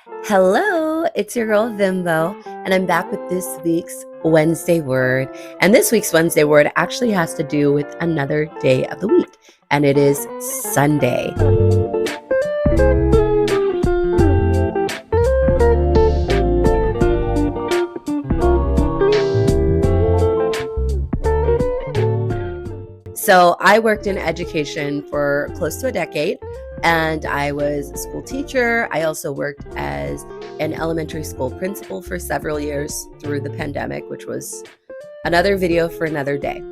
Hello, it's your girl Vimbo, and I'm back with this week's Wednesday word. And this week's Wednesday word actually has to do with another day of the week, and it is Sunday. So I worked in education for close to a decade, and I was a school teacher. I also worked as an elementary school principal for several years through the pandemic, which was another video for another day.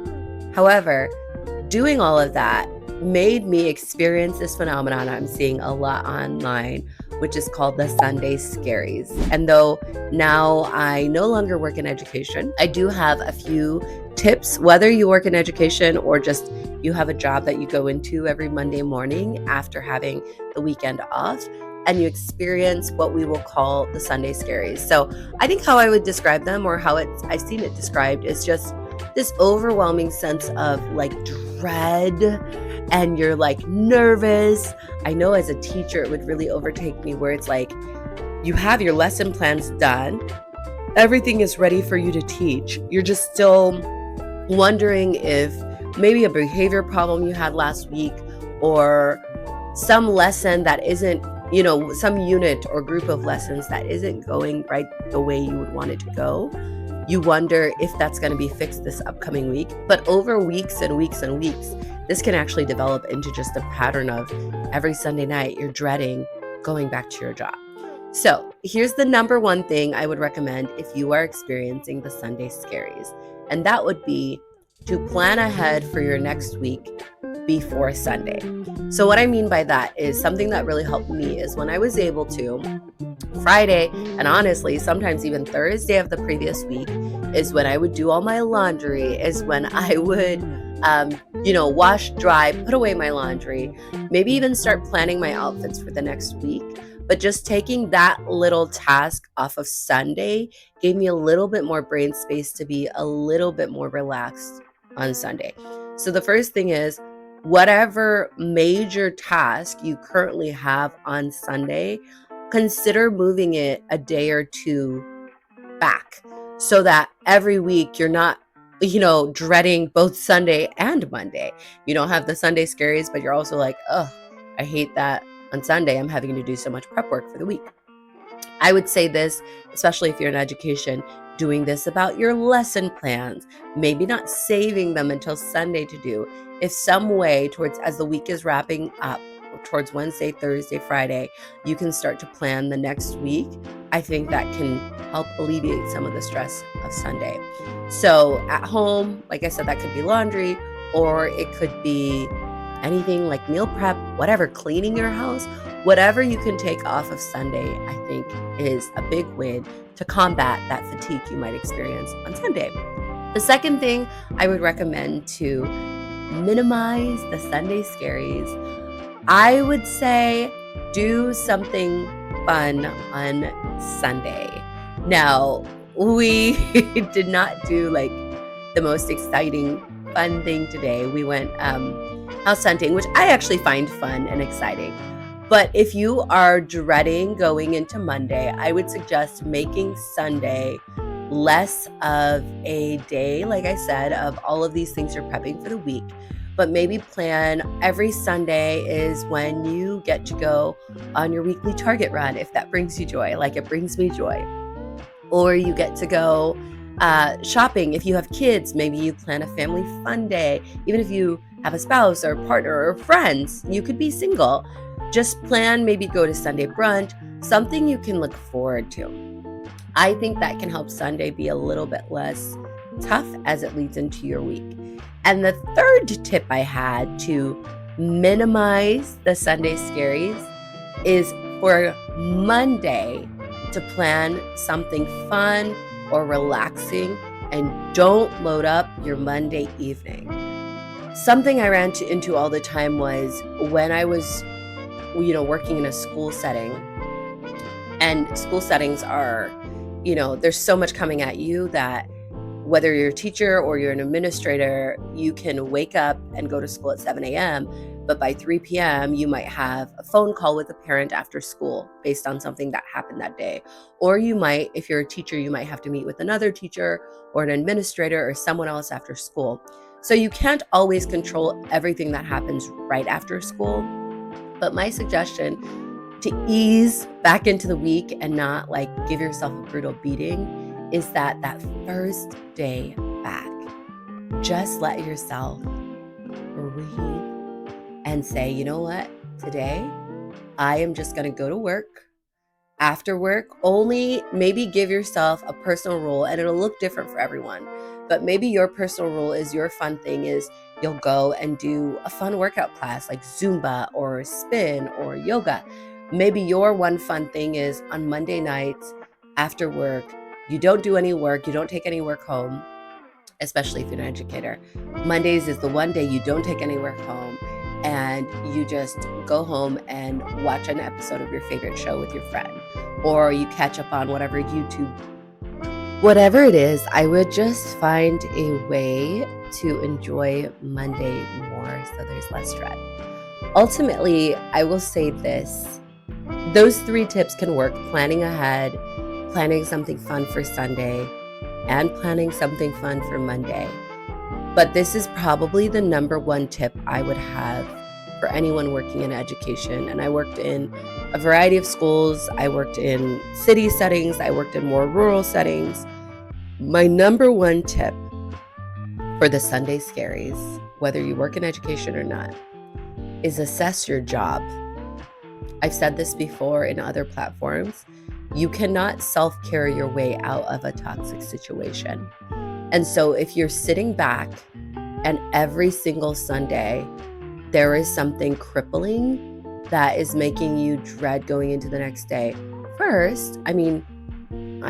However, doing all of that made me experience this phenomenon I'm seeing a lot online, which is called the Sunday Scaries. And though now I no longer work in education, I do have a few tips, whether you work in education or just you have a job that you go into every Monday morning after having the weekend off, and you experience what we will call the Sunday Scaries. So I think how I would describe them, or how I've seen it described, is just this overwhelming sense of like dread, and you're like nervous. I know as a teacher it would really overtake me, where it's like you have your lesson plans done, everything is ready for you to teach. You're just still wondering if maybe a behavior problem you had last week, or some lesson that isn't, some unit or group of lessons that isn't going right the way you would want it to go. You wonder if that's going to be fixed this upcoming week. But over weeks and weeks and weeks, this can actually develop into just a pattern of every Sunday night you're dreading going back to your job. So here's the number one thing I would recommend if you are experiencing the Sunday Scaries, and that would be to plan ahead for your next week before Sunday. So what I mean by that is something that really helped me is when I was able to Friday, and honestly sometimes even Thursday of the previous week, is when I would do all my laundry, is when I would wash, dry, put away my laundry, maybe even start planning my outfits for the next week. But just taking that little task off of Sunday gave me a little bit more brain space to be a little bit more relaxed on Sunday. So the first thing is, whatever major task you currently have on Sunday, consider moving it a day or two back, so that every week you're not dreading both Sunday and Monday. You don't have the Sunday Scaries, but you're also like, oh, I hate that on Sunday I'm having to do so much prep work for the week. I would say this, especially if you're in education, doing this about your lesson plans, maybe not saving them until Sunday to do. If some way towards, as the week is wrapping up, towards Wednesday, Thursday, Friday, you can start to plan the next week, I think that can help alleviate some of the stress of Sunday. So at home, like I said, that could be laundry, or it could be anything like meal prep, whatever, cleaning your house, whatever you can take off of Sunday, I think is a big win to combat that fatigue you might experience on Sunday. The second thing I would recommend to minimize the Sunday Scaries, I would say do something fun on Sunday. Now, we did not do like the most exciting fun thing today. We went house hunting, which I actually find fun and exciting. But if you are dreading going into Monday, I would suggest making Sunday less of a day, like I said, of all of these things you're prepping for the week. But maybe plan every Sunday is when you get to go on your weekly Target run, if that brings you joy, like it brings me joy. Or you get to go shopping. If you have kids, maybe you plan a family fun day. Even if you have a spouse or a partner or friends, you could be single. Just plan, maybe go to Sunday brunch, something you can look forward to. I think that can help Sunday be a little bit less tough as it leads into your week. And the third tip I had to minimize the Sunday Scaries is for Monday to plan something fun or relaxing, and don't load up your Monday evening. Something I ran into all the time was when I was, working in a school setting, and school settings are, there's so much coming at you that whether you're a teacher or you're an administrator, you can wake up and go to school at 7 a.m., but by 3 p.m., you might have a phone call with a parent after school based on something that happened that day. Or you might, if you're a teacher, you might have to meet with another teacher or an administrator or someone else after school. So you can't always control everything that happens right after school. But my suggestion to ease back into the week and not like give yourself a brutal beating is that first day back, just let yourself breathe and say, you know what, today I am just going to go to work. After work, only maybe give yourself a personal rule, and it'll look different for everyone. But maybe your personal rule is your fun thing is you'll go and do a fun workout class like Zumba or spin or yoga. Maybe your one fun thing is on Monday nights after work, you don't do any work, you don't take any work home, especially if you're an educator. Mondays is the one day you don't take any work home and you just go home and watch an episode of your favorite show with your friend, or you catch up on whatever it is. I would just find a way to enjoy Monday more so there's less dread. Ultimately, I will say this. Those 3 tips can work: planning ahead, planning something fun for Sunday, and planning something fun for Monday. But this is probably the number 1 tip I would have for anyone working in education. And I worked in a variety of schools. I worked in city settings. I worked in more rural settings. My number 1 tip for the Sunday Scaries, whether you work in education or not, is assess your job. I've said this before in other platforms. You cannot self-care your way out of a toxic situation. And so if you're sitting back and every single Sunday there is something crippling that is making you dread going into the next day, first, I'm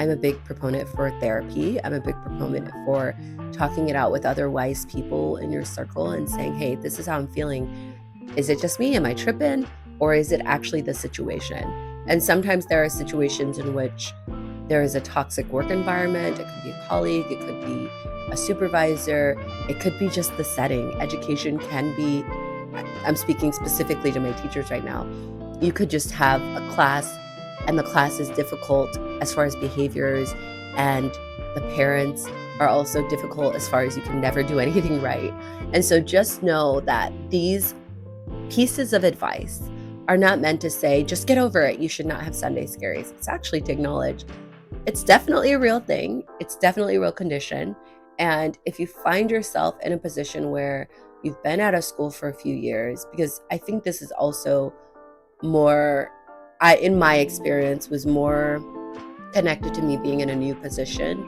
a big proponent for therapy. I'm a big proponent for talking it out with other wise people in your circle and saying, hey, this is how I'm feeling. Is it just me? Am I tripping? Or is it actually the situation? And sometimes there are situations in which there is a toxic work environment. It could be a colleague, it could be a supervisor, it could be just the setting. Education can be, I'm speaking specifically to my teachers right now. You could just have a class and the class is difficult as far as behaviors, and the parents are also difficult as far as you can never do anything right. And so just know that these pieces of advice are not meant to say, just get over it, you should not have Sunday Scaries. It's actually to acknowledge it's definitely a real thing. It's definitely a real condition. And if you find yourself in a position where you've been out of school for a few years, because I think this is also more, in my experience, was more connected to me being in a new position.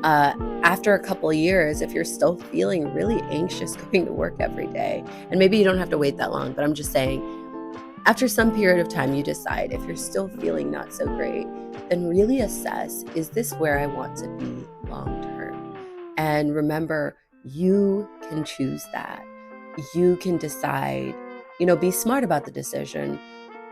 After a couple of years, if you're still feeling really anxious going to work every day, and maybe you don't have to wait that long, but I'm just saying, after some period of time, you decide if you're still feeling not so great, then really assess, is this where I want to be long term? And remember, you can choose that. You can decide, be smart about the decision,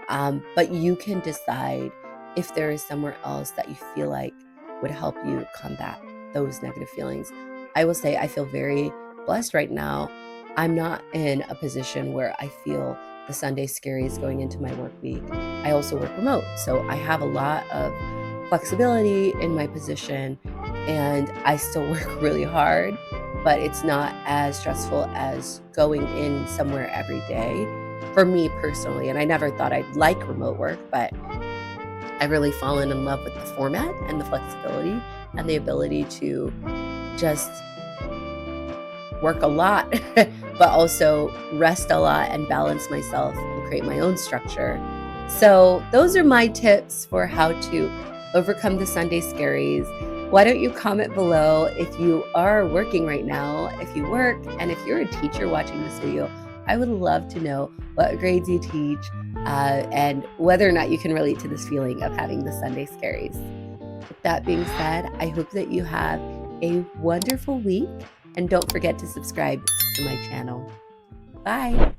but you can decide if there is somewhere else that you feel like would help you combat those negative feelings. I will say I feel very blessed right now. I'm not in a position where I feel the Sunday Scaries going into my work week. I also work remote, so I have a lot of flexibility in my position, and I still work really hard, but it's not as stressful as going in somewhere every day for me personally. And I never thought I'd like remote work, but I've really fallen in love with the format and the flexibility and the ability to just work a lot, but also rest a lot and balance myself and create my own structure. So those are my tips for how to overcome the Sunday Scaries. Why don't you comment below if you are working right now, if you work, and if you're a teacher watching this video. I would love to know what grades you teach and whether or not you can relate to this feeling of having the Sunday Scaries. With that being said, I hope that you have a wonderful week, and don't forget to subscribe to my channel. Bye.